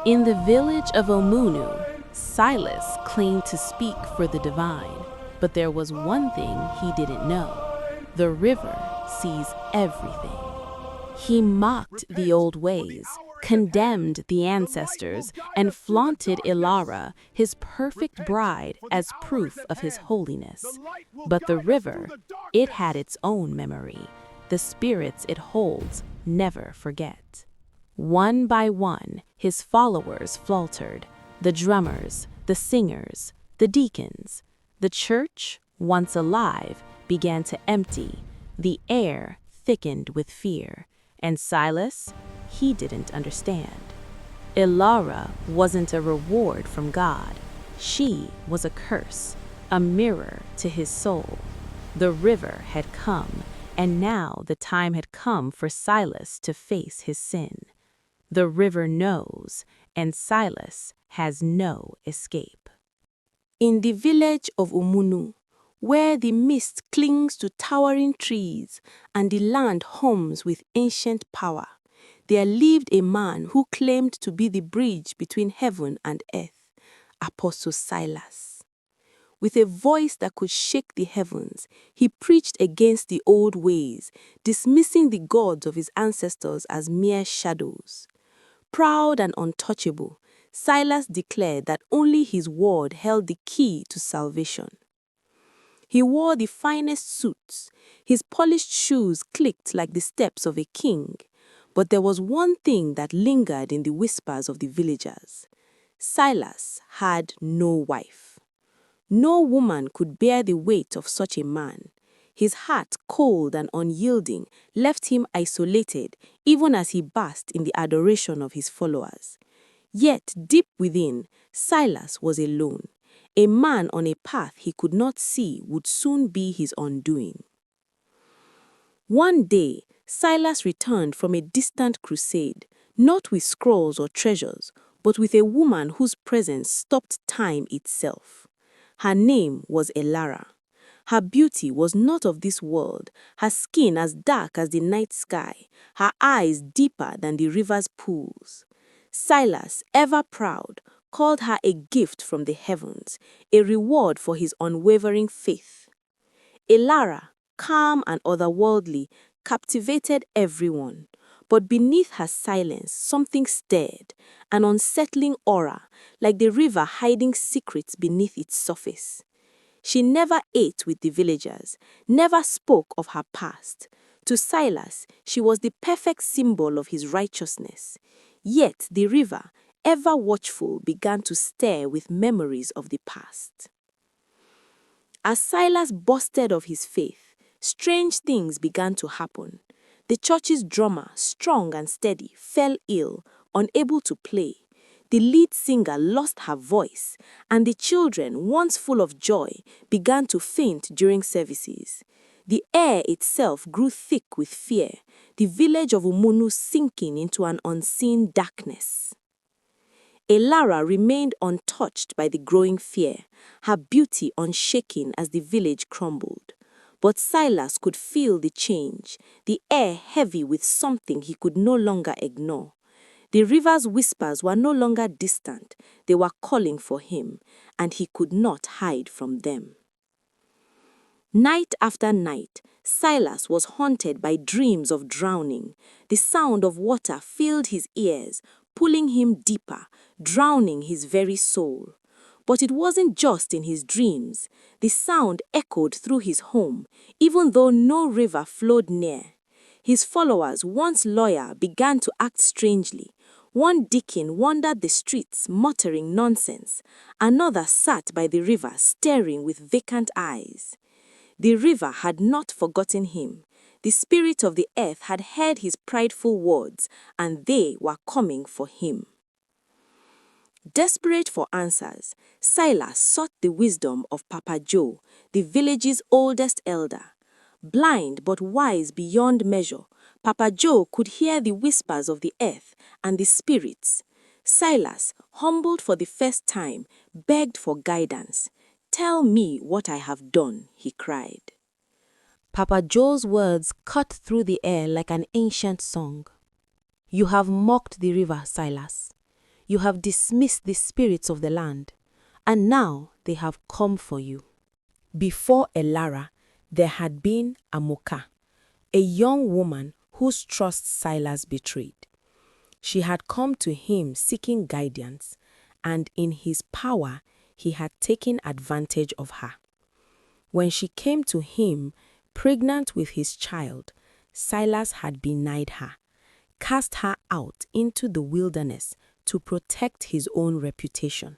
In the village of Omunu, Silas claimed to speak for the divine, but there was one thing he didn't know. The river sees everything. He mocked the old ways, condemned the ancestors, and flaunted Elara, his perfect bride, as proof of his holiness. But the river, it had its own memory. The spirits it holds never forget. One by one, his followers faltered, the drummers, the singers, the deacons. The church, once alive, began to empty. The air thickened with fear. And Silas, he didn't understand. Elara wasn't a reward from God. She was a curse, a mirror to his soul. The river had come, and now the time had come for Silas to face his sin. The river knows, and Silas has no escape. In the village of Omunu, where the mist clings to towering trees and the land hums with ancient power, there lived a man who claimed to be the bridge between heaven and earth, Apostle Silas. With a voice that could shake the heavens, he preached against the old ways, dismissing the gods of his ancestors as mere shadows. Proud and untouchable, Silas declared that only his word held the key to salvation. He wore the finest suits, his polished shoes clicked like the steps of a king, but there was one thing that lingered in the whispers of the villagers. Silas had no wife. No woman could bear the weight of such a man. His heart, cold and unyielding, left him isolated even as he basked in the adoration of his followers. Yet, deep within, Silas was alone. A man on a path he could not see would soon be his undoing. One day, Silas returned from a distant crusade, not with scrolls or treasures, but with a woman whose presence stopped time itself. Her name was Elara. Her beauty was not of this world, her skin as dark as the night sky, her eyes deeper than the river's pools. Silas, ever proud, called her a gift from the heavens, a reward for his unwavering faith. Elara, calm and otherworldly, captivated everyone. But beneath her silence, something stirred, an unsettling aura, like the river hiding secrets beneath its surface. She never ate with the villagers, never spoke of her past. To Silas, she was the perfect symbol of his righteousness. Yet the river, ever watchful, began to stir with memories of the past. As Silas boasted of his faith, strange things began to happen. The church's drummer, strong and steady, fell ill, unable to play. The lead singer lost her voice, and the children, once full of joy, began to faint during services. The air itself grew thick with fear, the village of Omunu sinking into an unseen darkness. Elara remained untouched by the growing fear, her beauty unshaken as the village crumbled. But Silas could feel the change, the air heavy with something he could no longer ignore. The river's whispers were no longer distant, they were calling for him, and he could not hide from them. Night after night, Silas was haunted by dreams of drowning. The sound of water filled his ears, pulling him deeper, drowning his very soul. But it wasn't just in his dreams. The sound echoed through his home, even though no river flowed near. His followers, once loyal, began to act strangely. One deacon wandered the streets, muttering nonsense. Another sat by the river, staring with vacant eyes. The river had not forgotten him. The spirit of the earth had heard his prideful words, and they were coming for him. Desperate for answers, Silas sought the wisdom of Papa Joe, the village's oldest elder. Blind but wise beyond measure, Papa Joe could hear the whispers of the earth and the spirits. Silas, humbled for the first time, begged for guidance. "Tell me what I have done," he cried. Papa Joe's words cut through the air like an ancient song. "You have mocked the river, Silas. You have dismissed the spirits of the land, and now they have come for you." Before Elara, there had been Amoka, a young woman whose trust Silas betrayed. She had come to him seeking guidance, and in his power, he had taken advantage of her. When she came to him, pregnant with his child, Silas had denied her, cast her out into the wilderness to protect his own reputation.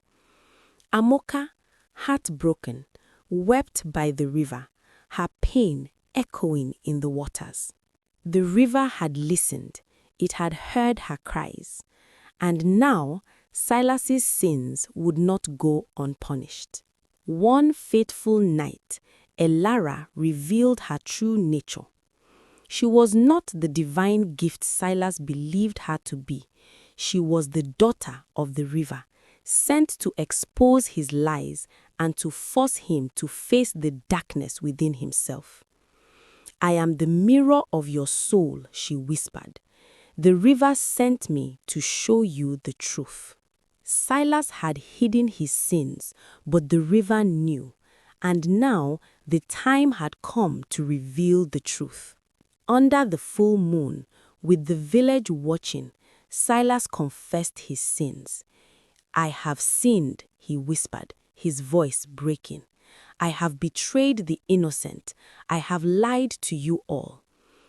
Amoka, heartbroken, wept by the river, her pain echoing in the waters. The river had listened, it had heard her cries, and now Silas's sins would not go unpunished. One fateful night, Elara revealed her true nature. She was not the divine gift Silas believed her to be. She was the daughter of the river, sent to expose his lies and to force him to face the darkness within himself. "I am the mirror of your soul," she whispered. "The river sent me to show you the truth." Silas had hidden his sins, but the river knew, and now the time had come to reveal the truth. Under the full moon, with the village watching, Silas confessed his sins. "I have sinned," he whispered, his voice breaking. "I have betrayed the innocent. I have lied to you all."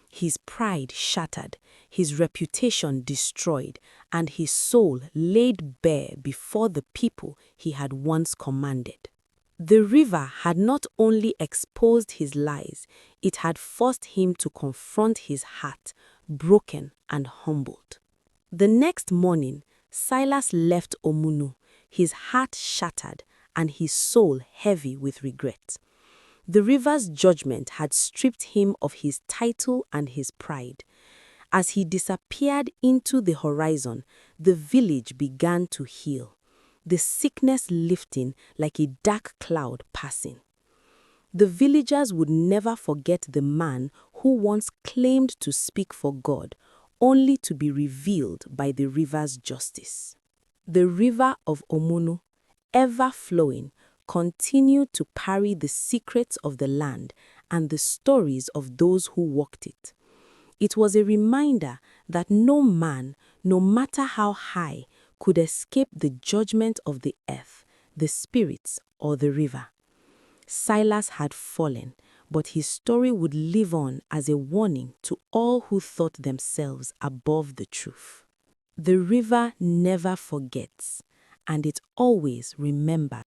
His pride shattered, his reputation destroyed, and his soul laid bare before the people he had once commanded. The river had not only exposed his lies, it had forced him to confront his heart, broken and humbled. The next morning, Silas left Omunu, his heart shattered and his soul heavy with regret. The river's judgment had stripped him of his title and his pride. As he disappeared into the horizon, the village began to heal, the sickness lifting like a dark cloud passing. The villagers would never forget the man who once claimed to speak for God, only to be revealed by the river's justice. The river of Omunu, ever flowing, continued to carry the secrets of the land and the stories of those who walked it. It was a reminder that no man, no matter how high, could escape the judgment of the earth, the spirits, or the river. Silas had fallen, but his story would live on as a warning to all who thought themselves above the truth. The river never forgets, and it always remembers.